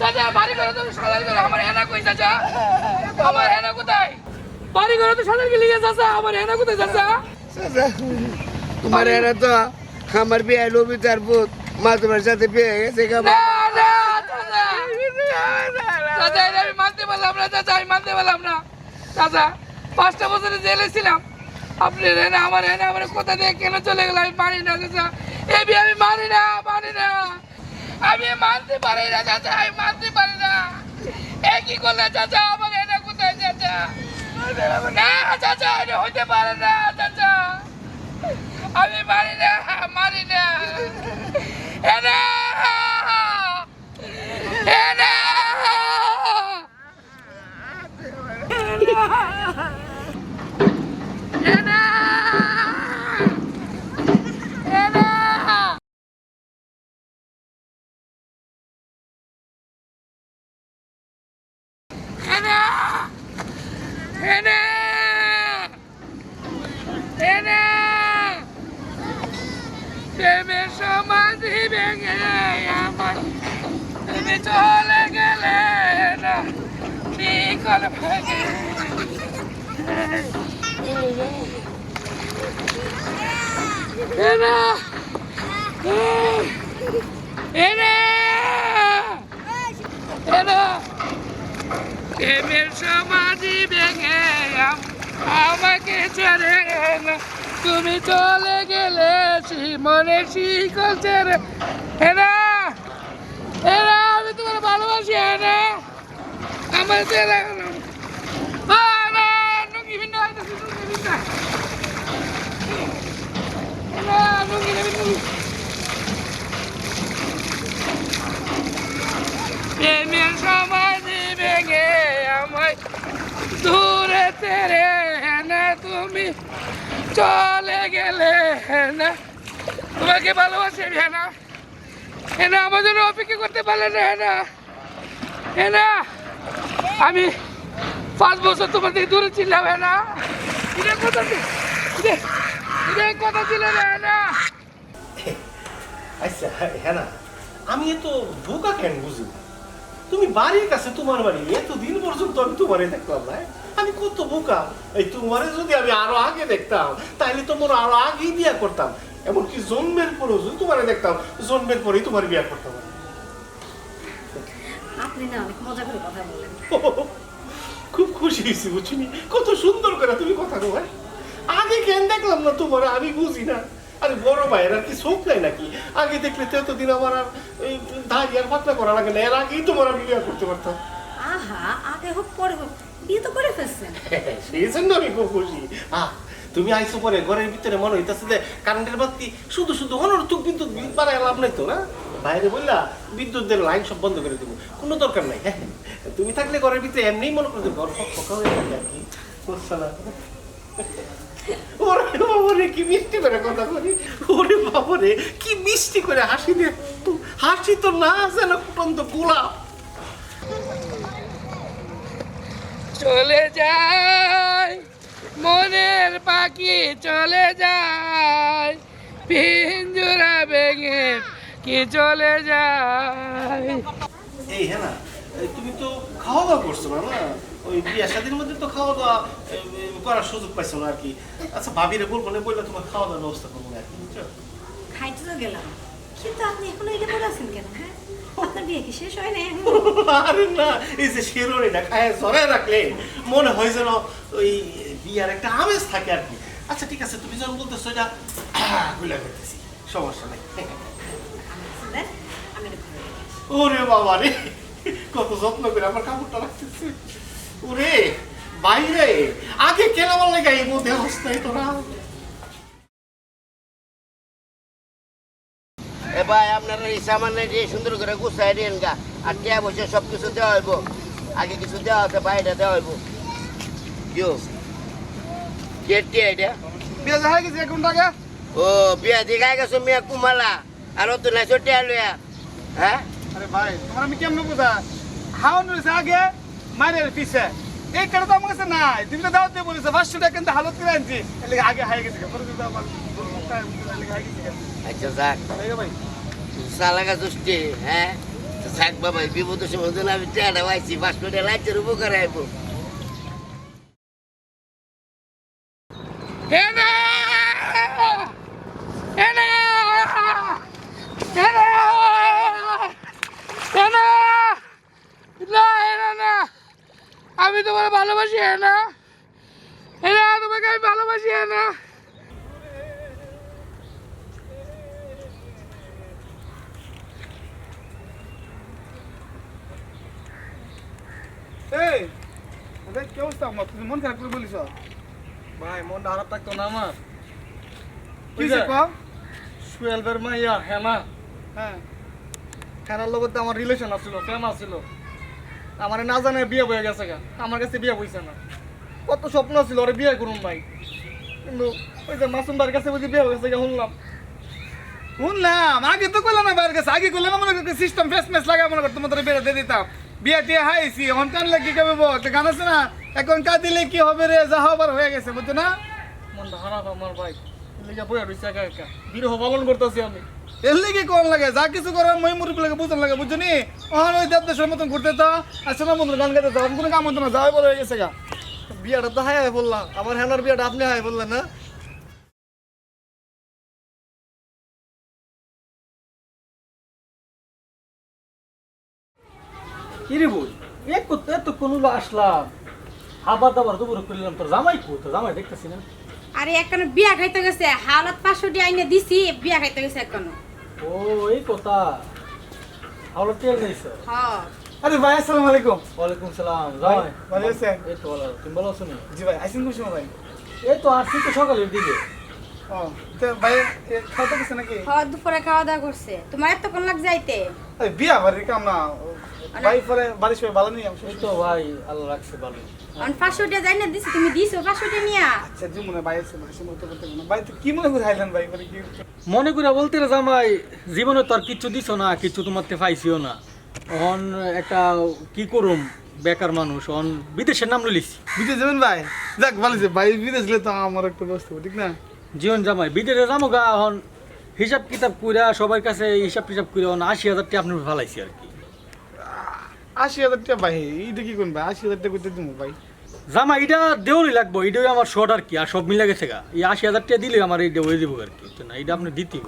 চাচা বাড়ি ঘরে তো সালার করে আমার হেনা কই চাচা আমার হেনা কোথায় বাড়ি ঘরে তো সালার গেলি চাচা আমার হেনা কোথায় চাচা তোমার এরা তো আমার বিয়ে লোবি তার পুত মা তোমার সাথে বিয়ে গেছে না না চাচা এটা আমি মানতে পারলাম না চাচা আমি মানতে পারলাম না চাচা 5টা বছরে জেলে ছিলাম আপনি হেনা আমার কোথা দিয়ে কেন চলে গেল আমি মানি না চাচা এই বিয়ে আমি মানি না আমি মানতে পারি না চাচা আমি মানতে পারি না কি করলে চাচা আমার হেনা কোথায় চাচা না চাচা এটা হইতে পারে না চাচা আমি মানি না হেনা হেনা হেনা হেনা হেনা হেনা হেনা প্রেমের সমাধি ভেঙে আমার তুমি চলে গেলে না শিকল ভেঙে হেনা হেনা হেনা প্রেমের সমাধি ভেঙে আমাকে ছেড়ে না তুমি চলে গেলে মনে শিকল ছেড়ে হেনা হেনা আমি তোমার ভালোবাসি হেনা আমার ছেলে নুঙ্গি ভিন্ন প্রেমের সমাধি ভেঙে আমায় দূরে তেরে হেনা তুমি চলে গেলে হেনা তোমাকে ভালোবাসি হেনা হেনা আমার জন্য অপেক্ষা করতে পারলে না হেনা হেনা আমি 5 বছর তোমার থেকে দূরে ছিলাম হেনা কথা ছিল না হেনা আচ্ছা হ্যাঁ আমি এত বোকা কেন বুঝি তুমি বাড়ির কাছে তোমার বাড়ি এতদিন পর্যন্ত আমি তোমারে দেখলাম না আমি কত বোকা এই তোমারে যদি আমি আরো আগে দেখতাম তাহলে তোমার আরো আগেই বিয়ে করতাম এমনকি জন্মের পরেও যদি তোমারে দেখতাম জন্মের পরেই তোমার বিয়ে করতাম আপনি না অনেক মজা করে কথা বলেন খুব খুশি হয়েছি বুঝছিনি কত সুন্দর করে তুমি কথা বলো আগে কেন দেখলাম না তোমার আমি বুঝি না আরে বড় ভাইয়ের আর কি শোক নাই নাকি আগে দেখলে তো এতদিন আমার আর এই ধাগি আর পাতলা করা লাগে না এর আগেই তোমার আমি বিয়ে করতে পারতাম আহা আগে হোক পরে হোক বিয়ে তো করে ফেলছেন সেই জন্য আমি খুব খুশি তুমি আইসো পরে ঘরের ভিতরে মনে হইতেছে যে কারেন্টের বাতি শুধু শুধু অনর্থক বিদ্যুৎ বিল বাড়ায় লাভ নাই তো না বাইরে বললা বিদ্যুতের লাইন সব বন্ধ করে দেবো কোনো দরকার নাই হ্যাঁ তুমি থাকলে ঘরের ভিতরে এমনিই মনে করতে ঘর ফাঁকা হয়ে যাবে আর কি বুঝছো না ওরে বাবারে কি মিষ্টি করে কথা বলি ওরে বাবারে কি মিষ্টি করে হাসি দে হাসি তো না যেন ফুটন্ত গোলাপ চলে যায় মনের পাখি চলে যায় পিঞ্জরা ভেঙে কি চলে যায় এই হ্যাঁ না তুমি তো খাওয়া দাওয়া করছো না না ওই বিয়ে শাদীর মধ্যে তো খাওয়া দাওয়া করার সুযোগ পাইছো না আর কি আচ্ছা ভাবিরে বলবো না বললে তোমার খাওয়া দাওয়ার ব্যবস্থা করবো না আর কি বুঝছো খাইতে তো গেলাম কিন্তু আপনি এখনো এটা বলে আছেন কেন হ্যাঁ আপনার বিয়ে কি শেষ হয় না আরে না এই যে শিরোনিটা খায় জড়ায় রাখলে মনে হয় যেন ওই বিয়ার একটা আমেজ থাকে আর কি আচ্ছা ঠিক আছে তুমি যখন বলতেছো এটা গুলা করতেছি সমস্যা নাই ওরে বাবা রে কত যত্ন করে আমার কাপড়টা রাখতেছি ওরে বাইরে আগে কেন আমার লেগে এই মধ্যে অবস্থায় তোরা এ ভাই আপনারা এই সামান্য যে সুন্দর করে গুছাই দিন গা আর টিয়া বসে সব কিছু দেওয়া হইব আগে কিছু দেওয়া আছে বাইরে দেওয়া হইব কিও কে টিয়া এটা বিয়ে দেখা গেছে এক ঘন্টা আগে ও বিয়া দেখাই গেছো মিয়া কুমালা আর তো নাই টিয়া লইয়া হ্যাঁ আরে ভাই তোমার আমি কেমন বুঝা হাওন রয়েছে আগে মারের পিছে এই কারণে তো আমার কাছে নাই তুমি তো দাওয়াত দিয়ে বলেছে 500 টাকা কিন্তু হালত করে আনছি এর লাগি আগে হাই গেছে পরে যদি আমার মুখটা আগে গেছে আচ্ছা যাক ভাই সালাগা দুষ্টি হ্যাঁ থাক বাবা বিপদের সময় যেন আমি টেয়াটা পাইছি 5 মিনিটে লাইটের উপকার আইব এনা এনা এনা এনা না এনা না আমি তোমার ভালোবাসি এনা এনা তোমাকে আমি ভালোবাসি এনা এই দেখ কি অবস্থা আমার তুই মন খারাপ করে বলিস ভাই মনটা খারাপ থাকতো না আমার কি যে কম সুয়েলবের মাইয়া হেনা হ্যাঁ হেনার লগত তো আমার রিলেশন আছিল ফেমাস ছিল আমার না জানে বিয়ে হয়ে গেছে গা আমার কাছে বিয়ে হইছে না কত স্বপ্ন ছিল ওরে বিয়ে করুন ভাই কিন্তু ওই যে মাসুম ভাইয়ের কাছে বুঝি বিয়ে হয়ে গেছে গা শুনলাম শুনলাম আগে তো করলাম না বাইরের কাছে আগে করলে না মনে করতে সিস্টেম ফেস মেস লাগা মনে করতো তোমাদের বেড়ে দিয়ে দিতাম বিয়ে টিয়ে হাইছি এখন কানলে কি কবে তো গান আছে না এখন কা দিলে কি হবে রে যা হবার হয়ে গেছে বুঝছো না মনটা খারাপ আমার ভাই লিগা বইয়া রইছে একা একা বিরহ পালন করতেছি আমি এর লেগে কোন লাগে যা কিছু করার মই মুরুব লাগে বুঝন লাগে বুঝছো নি ওখান ওই দেবদেশের মতন ঘুরতে তো আসছে না বন্ধু গান গাইতে যাও কোনো কাম হতো না যাওয়াই বড় হয়ে গেছে গা বিয়েটা তো হাই বললাম আমার হেনার বিয়েটা আপনি হাই বললেন না কিরে বল এক করতে এত কোন আসলাম আবার দাবার দুপুর করলাম তোর জামাই কো তো জামাই দেখতেছি না আরে একখানে বিয়া খাইতে গেছে হালত 500 টাকা আইনে দিছি বিয়া খাইতে গেছে একখানে ও এই কথা হাওলা তেল দিছো হ্যাঁ আরে ভাই আসসালামু আলাইকুম ওয়ালাইকুম সালাম জামাই ভালো আছেন এই তো ভালো তুমি ভালো আছো নি জি ভাই আইসিন খুশি ভাই এই তো আসছি তো সকালের দিকে ও তো ভাই খাওয়া গেছে নাকি হ্যাঁ দুপুরে খাওয়া দাওয়া করছে তোমার এত কোন লাগ যাইতে আরে বিয়া বাড়ির কাম না ভাই পরে বাড়ির সবাই ভালো নেই আমি এই তো ভাই আল্লাহ রাখছে ভালো অন 500 টাকা যাই না দিছি তুমি দিছো 500 টাকা নিয়া আচ্ছা জি মনে ভাই আছে ভাই সময় তো করতে না ভাই তো কি মনে করে আইলেন ভাই পরে কি মনে করে বলতে রে জামাই জীবনে তো আর কিচ্ছু দিছো না কিছু তোমারতে পাইছিও না অন একটা কি করুম বেকার মানুষ অন বিদেশের নাম লইছি বিদেশ যাবেন ভাই যাক ভালো আছে ভাই বিদেশ গেলে তো আমার একটা ব্যবস্থা হবে, ঠিক না জীবন জামাই বিদেশে যাবো গা এখন হিসাব কিতাব কইরা সবার কাছে হিসাব টিসাব করে 80,000 টাকা আপনার ভালাইছি আর কি 80,000 টাকা ভাই এইটা কি করবেন ভাই 80,000 টাকা করতে দিব ভাই জামা এটা দেওয়ারই লাগবো এটাই আমার শর্ট আর কি আর সব মিলে গেছে গা এই 80,000 টাকা দিলে আমার এইটা হয়ে যাবো আর কি তো না এটা আপনি দিতেই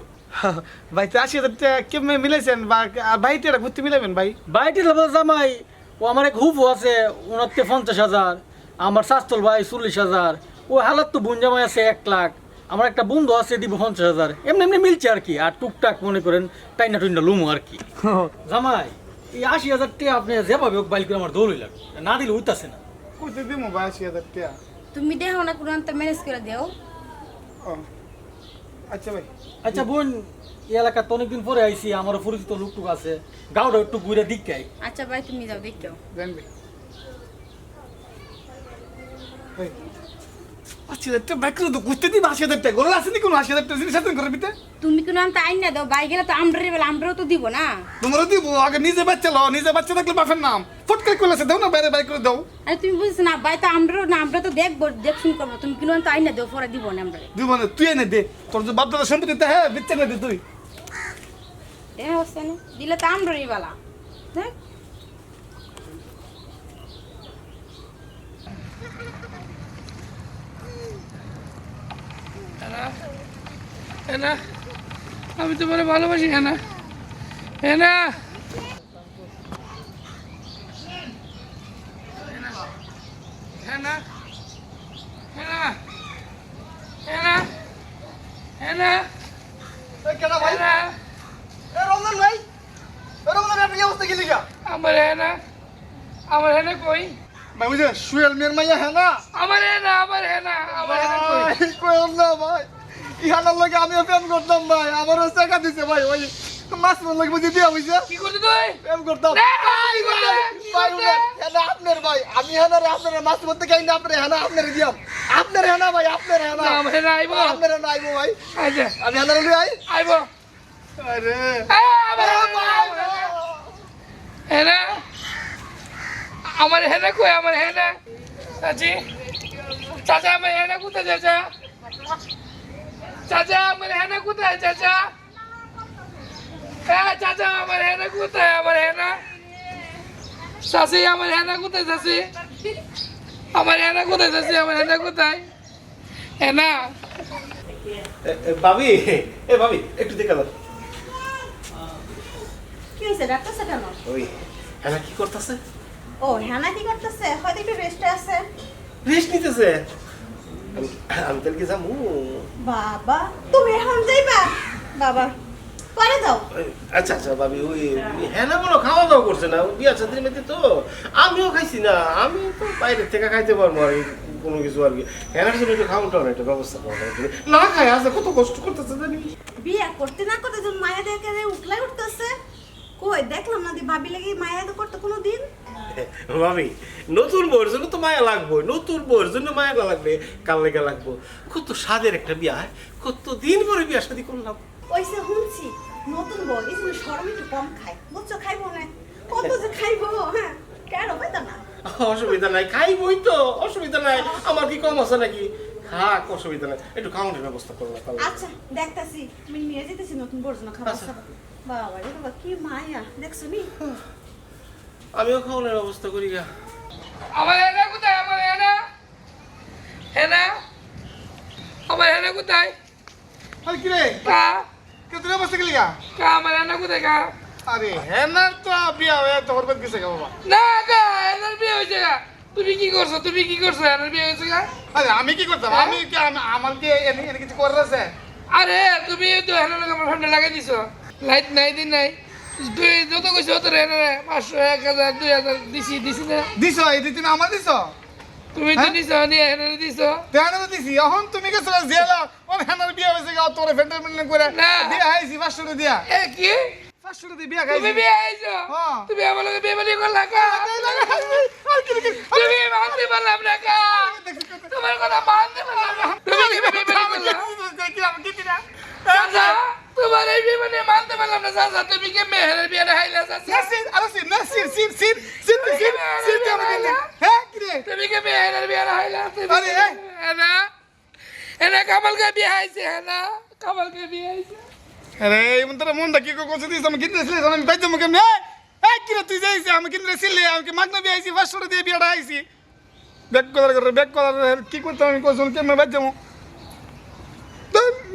ভাই তো 80,000 টাকা কেমনে মিলাইছেন বা আর ভাই টাকা ঘুরতে মিলাবেন ভাই বাইরে লাগবো জামাই ও আমার এক হুফু আছে ওনারতে 50,000 আমার শাস্তল ভাই 40,000 ও হালাত তো বোন জামাই আছে 1 লাখ আমার একটা বন্ধু আছে দিব 50,000 এমনি এমনি মিলছে আর কি আর টুকটাক মনে করেন টাইনা টুইনা লুমো আর কি জামাই এই 80,000 টাকা আপনি যেভাবে হোক বাইল করে আমার দৌড়ই লাগবে না দিলে উঠতেছে না করতে দিব ভাই 80,000 টাকা তুমি দেখো না কোন তো ম্যানেজ করে দাও ও আচ্ছা ভাই আচ্ছা বোন এই এলাকা তো অনেকদিন পরে আইছি আমার পরিচিত লোকটুক আছে গাওটা একটু ঘুরে দিকাই আচ্ছা ভাই তুমি যাও দেখো জান ভাই ভাই 80,000 টাকা বাইক তো ঘুরতে দিব 80,000 টাকা গোলা আছে নি কোন 80,000 টাকা জিনিস আছে করে দিতে তুমি কোন তো আইন না দাও বাই গেলে তো আমরারে বেলা আমরাও তো দিব না তোমরা দিব আগে নিজে বাচ্চা লও নিজে বাচ্চা থাকলে বাপের নাম ফট করে কইলাছে দাও না বাইরে বাইক করে দাও আরে তুমি বুঝছ না বাই তো আমরাও না আমরা তো দেখবো দেখছুন করবো তুমি কোন তো আইন না দাও পরে দিব না আমরা দিব না তুই এনে দে তোর যে বাপ দাদা সম্পত্তি তে হ্যাঁ বিচ্ছে না দে তুই এ হচ্ছে না দিলে তো আমরারই বেলা দেখ হেনা আমি তোমার ভালোবাসি হেনা হেনা হেনা হেনা হেনা হেনা কেনা ভাই হেনা এ রমজান ভাই এ রমজান আপনি অবস্থা কি লিখা আমার হেনা কই ভাই বুঝে সুয়েল মেয়ের মাইয়া হ্যাঁ না আমার হেনা কই কই না ভাই ইহানার লগে আমিও প্রেম করতাম ভাই আমারও টাকা দিছে ভাই ওই মাছ মন লগে বুঝি দিয়া হইছে কি করছিস তুই প্রেম করতাম না, কি করলে? কি ভাই করলে? হ্যাঁ আপনার ভাই আমি হ্যাঁ মাছ মধ্যে গাই না আপনার হ্যাঁ আপনার দিয়াম আপনার হ্যাঁ ভাই আপনার হ্যাঁ না, আমার হেনা আইবো আপনার হ্যাঁ আইবো ভাই আচ্ছা আমি হ্যাঁ লই আই আইবো আরে হেনা আমার হেনা কই আমার হেনা চাচি চাচা আমার হেনা কোথায় চাচা চাচা আমার হেনা কোথায় চাচা চাচা আমার হেনা কোথায় আমার হেনা চাচি আমার হেনা কোথায় চাচি আমার হেনা কোথায় চাচি আমার হেনা কোথায় হেনা ভাবি ভাবি একটু দেখে দাও কি হয়েছে ডাক্তার কেন? ওই হ্যাঁ কি করতেছে? ও হ্যানা কি করতেছে? হয়তো একটু রেস্টে আছে। রেস্ট নিতেছে? আমি তাহলে কি যাবো? বাবা তুমি এখন যাইবা? বাবা পরে যাও। আচ্ছা আচ্ছা ভাবি ওই হ্যাঁ না বলো খাওয়া দাওয়া করছে না বিয়া ছাত্রী মেয়েতে তো আমিও খাইছি না আমি তো বাইরে থেকে খাইতে পারবো আর কোনো কিছু আর কি হ্যাঁ জন্য একটু খাওয়া টাওয়া একটা ব্যবস্থা করা না খাই আসে কত কষ্ট করতেছে জানি বিয়ে করতে না করতে যখন মায়া দেখে উঠলাই উঠতেছে কই দেখলাম না দি ভাবি লাগি মায়া তো করতে কোনো দিন। ভাবি নতুন বউর জন্য তো মায়া লাগবে নতুন বউর জন্য মায়া না লাগবে কাল লেগে লাগবো কত স্বাদের একটা বিয়া কত দিন পরে বিয়া শাদী করলাম ওইসে শুনছি নতুন বউ এই জন্য শরম একটু কম খায় বুঝছো খাইবো না কত যে খাইবো হ্যাঁ কেন পাইতা না অসুবিধা নাই খাইবই তো অসুবিধা নাই আমার কি কম আছে নাকি খাক অসুবিধা নাই একটু খাওয়ানোর ব্যবস্থা করলাম আচ্ছা দেখতাছি আমি নিয়ে যেতেছি নতুন বউর জন্য খাবার খাবার বাবা রে বাবা কি মায়া দেখছো নি আমিও খাওয়ানোর ব্যবস্থা করি গা আমার হেনা কোথায় আমার হেনা হেনা আমার হেনা কোথায় আরে কি রে কা কে তোর অবস্থা গেলি গা? কা আমার হেনা কোথায় কা আরে হেনার তো বিয়া হয়ে তো হরবাদ গেছে গা বাবা। না কা হেনার বিয়ে হয়েছে গা তুমি কি করছো হেনার বিয়ে হয়েছে গা আরে আমি কি করতাম আমি কি আমার কি এনে কিছু করার আছে? আরে তুমি তো হেনার আমার ফোনটা লাগাই দিছো লাইট নাই দিন নাই তুই যত কইছো তোর হেনার 500 1000 2000 দিছি না দিছো এই তুমি আমার দিছো তুমি তো নিছো নিয়ে হেনার দিছো দেখানো তো দিছি এখন তুমি গেছো জেলা ওর হেনার বিয়া হয়েছে গা তোর ফেন্টার মেন্টেন করে না। বিয়া হাইছি 500 দিয়া এ কি 500 দিয়ে বিয়া তুমি খাইছি বিয়ে হয়েছো হ্যাঁ। তুমি আমার লগে বিয়ে বাড়ি করলা কা তুমি মানতে পারলাম না কা তোমার কথা মানতে পারলাম না তুমি কি বিয়ে বাড়ি করলা চাচা তোমার এই বিয়ে বাড়ি মানতে পারলাম না চাচা তুমি কি মেহের বিয়ে হাইলা চাচা তুমি কি মেহের বিয়ে হাইলা আরে, এই। এনা এনা কামালকে বিয়ে হাইছে এনা কামালকে বিয়ে হাইছে আরে এমন তোর মনটা কি করছে দিস আমি কিনতে ছিল আমি বাইতে মুখে এই কি রে তুই যাইছিস আমি কিনতে ছিলে আমি মাগনা বিয়ে আইছি 500 দিয়ে বিয়াটা আইছি ব্যাক কলার কি করতে আমি কোন কেমন বাইতে যাবো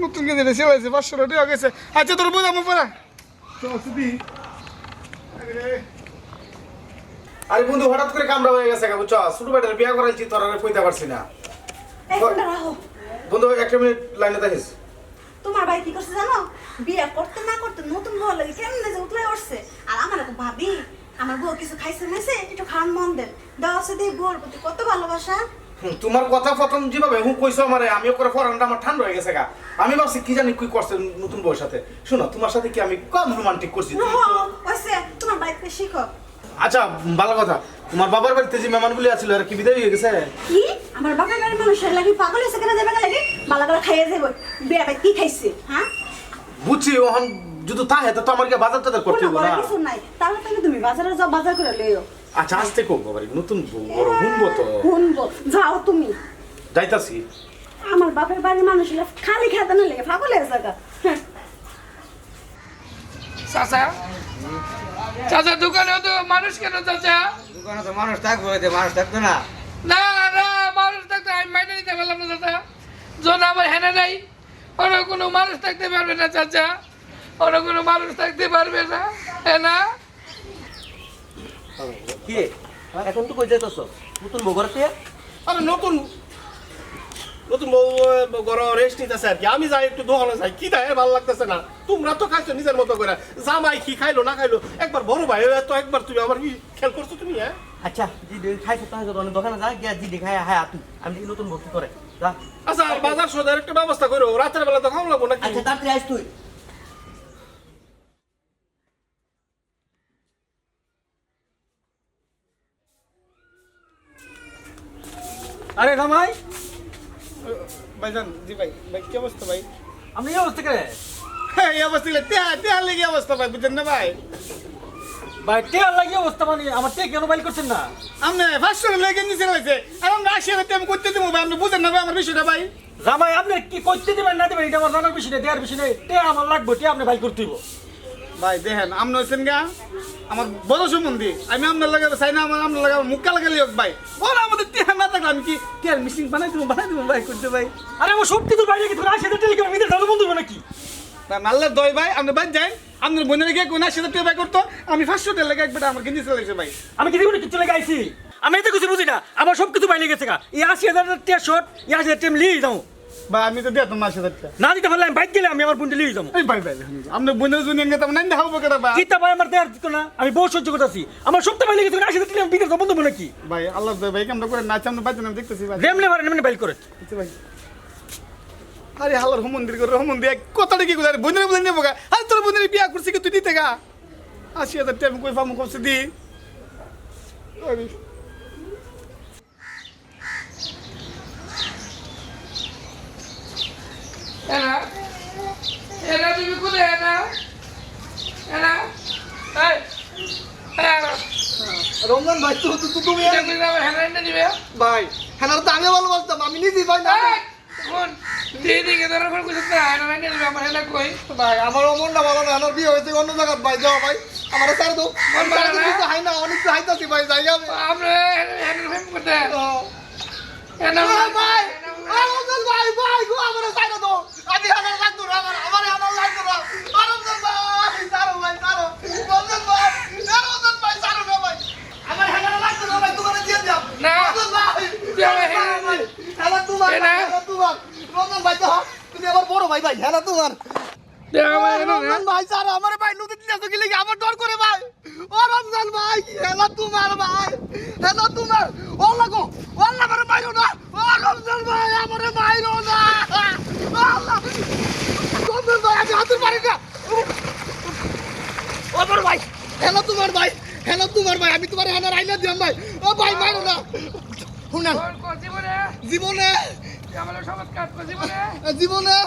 নতুন কিনে ছিল 500 টাকা গেছে আচ্ছা তোর বুঝামো পড়া আরে বন্ধু হঠাৎ করে কামড়া হয়ে গেছে বুঝছো ছোট বেটার বিয়া করাইছি তোর আর কইতে পারছি না এই ফোনটা রাখো বন্ধু একটা মিনিট লাইনে থাকিস তোমার ভাই কি করছে জানো বিয়ে করতে না করতে নতুন বউ লাগে কেমনে যে উতলাই উঠছে আর আমার তো ভাবি আমার বউ কিছু খাইছে নাইছে একটু খান মন দেন দাও আছে দিয়ে বউর প্রতি কত ভালোবাসা তোমার কথা প্রথম যেভাবে হুঁ কইছো আমারে আমিও করে পরানটা আমার ঠান্ডা হয়ে গেছে গা আমি ভাবছি কি জানি কি করছে নতুন বউর সাথে শোনো তোমার সাথে কি আমি কম রোমান্টিক করছি ওইসে তোমার বাইকতে শিখো আচ্ছা ভালো কথা তোমার বাবার বাড়িতে যে মেহমানগুলি আছিল আর কি বিদায় হয়ে গেছে কি আমার বাবার বাড়ির মানুষের লাগি পাগল হয়েছে কেন যাবে লাগি বালাগালা খাইয়ে যাবো বিয়াটা কি খাইছে হ্যাঁ বুঝছি ওহন যদি তাহে তো আমার কি বাজার টাজার করতে কোনো হবে না কিছু নাই তাহলে তাহলে তুমি বাজারে যাও বাজার করে লইও আচ্ছা আসতে কম বাবারি নতুন বউ বড় হুনবো তো শুনবো যাও তুমি যাইতাছি আমার বাপের বাড়ির মানুষের খালি খেতে না লেগে পাগল হয়ে যাগা চাচা চাচা দোকানে তো মানুষ কেন চাচা দোকানে তো মানুষ থাকবো মানুষ থাকতো না না না মানুষ থাকতে আমি মাইনে নিতে পারলাম না চাচা যখন আমার হেনা নাই অন্য কোনো মানুষ থাকতে পারবে না চাচা অন্য কোনো মানুষ থাকতে পারবে না হেনা কি এখন তো কই যাইতেছ নতুন বউ করতে আরে নতুন নতুন বউ ঘর রেস্ট নিতেছে আর কি আমি যাই একটু দোকানে যাই কি দেয় ভালো লাগতেছে না তোমরা তো খাইছো নিজের মতো করে জামাই কি খাইলো না খাইলো একবার বড় ভাই তো একবার তুমি আমার কি খেয়াল করছো তুমি হ্যাঁ আচ্ছা জি খাইছো তাহলে তো দোকানে যা গিয়া জি খাই হ্যাঁ তুই আমি দেখি নতুন বউ কি করে যা আচ্ছা আর বাজার সদার একটা ব্যবস্থা করো রাতের বেলা তো খাওয়া লাগবো নাকি আচ্ছা তাড়াতাড়ি আইস তুই আরে রামাই ভাইজান জি ভাই ভাই কি অবস্থা ভাই আপনি এই অবস্থা করে এই অবস্থা তেহার লেগে অবস্থা ভাই বুঝছেন না ভাই ভাই টেয়ার লাগিয়ে অবস্থা মানে আমার টেক কেন বাইল করছেন না আপনি 500 লেগে নিচে হয়েছে আর আমরা 80 আমি করতে দেবো ভাই আপনি বুঝেন না ভাই আমার বিষয়টা ভাই জামাই আপনি কি করতে দিবেন না দিবেন এটা আমার জানার বিষয় নেই দেওয়ার বিষয় নেই টে আমার লাগবে টে আপনি বাইল করতে দিব ভাই দেখেন আপনি হচ্ছেন গা আমার বড় সম্বন্ধী আমি আপনার লাগে চাই না আমার আপনার লাগে মুখ কালা গেলি হোক ভাই বল আমাদের টিয়া না থাকলে আমি কি টিয়ার মিশিং বানাই দেবো ভাই করতে ভাই আরে আমার সব কিছু বাইরে গেছে 80,000 টেলিগ্রাম ভিতরে ঢালো বন্ধু নাকি আল্লাহ দয় ভাই আপনি বাদ যাই আপনার বোনের গিয়ে কোন 80,000 টাকা ভাই করতো আমি 500 টাকা লাগে একবার আমার কিনতে চলেছে ভাই আমি কি জীবনে কিছু লেগে আইছি আমি এতে কিছু বুঝি না আমার সব কিছু বাইরে গেছে গা এই 80,000 টাকা শর্ট 80,000 টাকা লিয়ে যাও ভাই আমি তো দিয়ে তোমার 80,000 টাকা না দিতে পারলে আমি বাইক গেলে আমি আমার বোনটা লিয়ে যাবো এই ভাই ভাই আপনার বোনের জন্য গেতাম না দেখাবো কেন ভাই কিতা ভাই আমার দেয়ার দিত না আমি বহু সহ্য করতেছি আমার সবটা বাইরে গেছে 80,000 টাকা ভিতরে যাবো বন্ধু নাকি ভাই আল্লাহ দয় ভাই কেমন করে নাচ আমরা বাজে আমি দেখতেছি ভাই রেমনে পারে এমনি বাইল করে আচ্ছা ভাই আরে হালার মন্দির করে মন্দির কথাটা কি করে বোনের বলে নেবো গা আরে তোর বোনের বিয়া করছি কি তুই দিতে গা 80,000 টাকা আমি কই পাবো কষ্ট দি এনা এনা তুমি কোথায় এনা এনা এই এনা রমজান ভাই তো তুমি এটা করে আমার হ্যান্ড দিবে ভাই হ্যাঁ তো আমি ভালো বলতাম আমি নিজেই ভাই না এই কোন দিদিকে ধরে কোন কিছু না হ্যান্ড দিবে আমার হ্যান্ড কই ভাই আমার অমন না ভালো না আমার বিয়ে হয়েছে অন্য জায়গায় ভাই যাও ভাই আমার স্যার তো হাই না অনেক হাইতাছি ভাই যাই আমি আমরা হ্যান্ড ফেম করতে এনা ভাই রমজান ভাই ভাই গো আমার স্যার তো আমি আমার লাগতো না আমার লাগতো না রমজান ভাই সারো ভাই সারো রমজান ভাই সারো না ভাই আমার হ্যাঁ লাগতো না ভাই তোমার দিয়ে দাও না রমজান ভাই তুই আমার হ্যান্ড হ্যাঁ তোমার রমজান ভাই তো তুমি আমার বড় ভাই ভাই হ্যাঁ তোমার রমজান ভাই স্যার আমার ভাই নদী দিলে তো গেলে আমার ডর করে ভাই ও রমজান ভাই হেলা তোমার ভাই হেলা তোমার ও লাগো ও আমার মাইরো না ও রমজান ভাই আমার মাইরো না আল্লাহ রমজান ভাই আমি হাতে পারি না ও আমার ভাই হেলা তোমার ভাই আমি তোমার হেনা রাইনা দিলাম ভাই ও ভাই মাইরো না শুনেন জীবনে জীবনে আমার সমাজ কাজ জীবনে জীবনে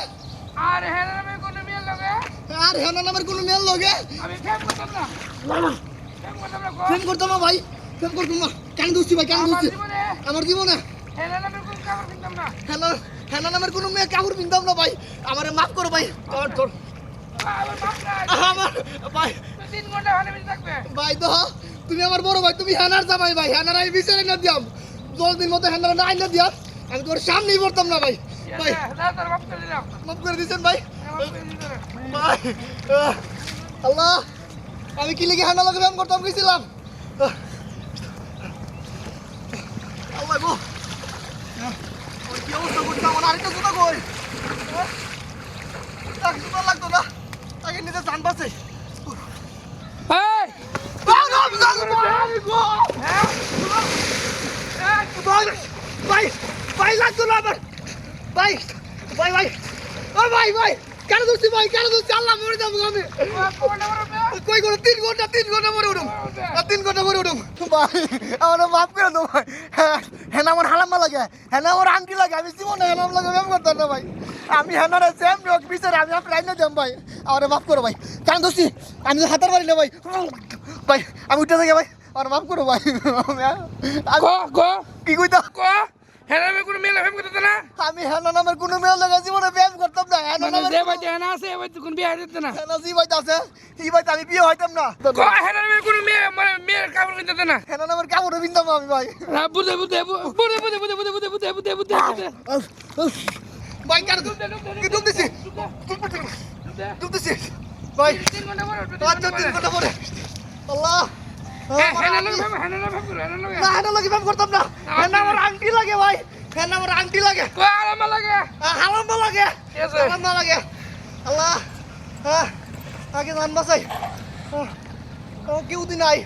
আর হ্যান্ড নামে কোনো মেয়ে লাগে আর হেনা নামের কোনো মেল লগে আমি ফেম করতাম না ফেম করতাম না ফোন করতাম না ভাই ফোন করতাম না কেন দোস্তি ভাই কেন আমার দোস্তি জীবনে আমার জীবনে হ্যান্ড নামে কোনো কাপড় কিনতাম না হেনা নামের কোনো মেয়ে কাপড় পিনতাম না ভাই আমারে মাফ করো ভাই তোর আমার বাপ নাই আমার ভাই 3 ঘন্টা হলে বেশি থাকবে ভাই তো তুমি আমার বড় ভাই তুমি হেনার জামাই ভাই হেনার আমি বিচারে না দিয়াম 10 দিন মতো হেনার না আইনা দিয়াম আমি তোর সামনেই পড়তাম না ভাই ভাই না তোর বাপ করে দিলাম মাফ করে দিয়েছেন ভাই মাফ করে দিতে রে। ভাই আল্লাহ আমি কি লিখে হেনা লগে ব্যায়াম করতাম গেছিলাম আল্লাহ গো ওই কি অবস্থা করছে আমার আরেকটা জুতা কই তাকে জুতা লাগতো না তাকে নিজে জান বাঁচে এই ভাই ভাই লাগতো না আমার ভাই ভাই ভাই ও ভাই ভাই কেন দোস্তি ভাই কেন দোস্তি আল্লাহ মরে যাবো আমি কই করে 3 ঘন্টা মরে উঠুম 3 ঘন্টা মরে উঠুম ভাই আমার মাফ করে দাও ভাই হ্যাঁ আমার হালাম্মা লাগে হ্যাঁ আমার আংটি লাগে আমি জীবনে হালাম লাগে ব্যায়াম করতাম না ভাই আমি হ্যাঁ সেম লোক বিচারে আমি আপনার রাইনা দিলাম ভাই আমার মাফ করো ভাই কেন দোস্তি আমি তো হাতার পারি না ভাই ভাই আমি উঠে থাকি ভাই আমার মাফ করো ভাই গো কি কইতা গো হ্যান্ড নামে কোনো মেয়ে ফেম করতে না আমি হেনা নামের কোনো মেয়ে লাগে জীবনে ব্যায়াম করতাম না হেনা মানে নামের যে ভাই হ্যান্ড আছে এই ভাই কোন বিয়ে দিতে না হেনা জি ভাই আছে এই ভাই আমি বিয়ে হইতাম না গো হ্যান্ড নামে কোনো মেয়ে মানে মেয়ের কাপড় কিনতে না হেনা নামের কাপড় বিনতাম আমি ভাই বুঝে ভাই কেন কি ডুব দিছি ডুব দিছি ভাই 3 ঘন্টা পরে উঠবে 3 ঘন্টা পরে আল্লাহ না হেনা লাগে ব্যায়াম করতাম না হেনা আমার আংটি লাগে ভাই হেনা আমার আংটি লাগে হালাম্মা লাগে হালাম্মা লাগে আল্লাহ আগে জান বাসাই কেউ দিন নাই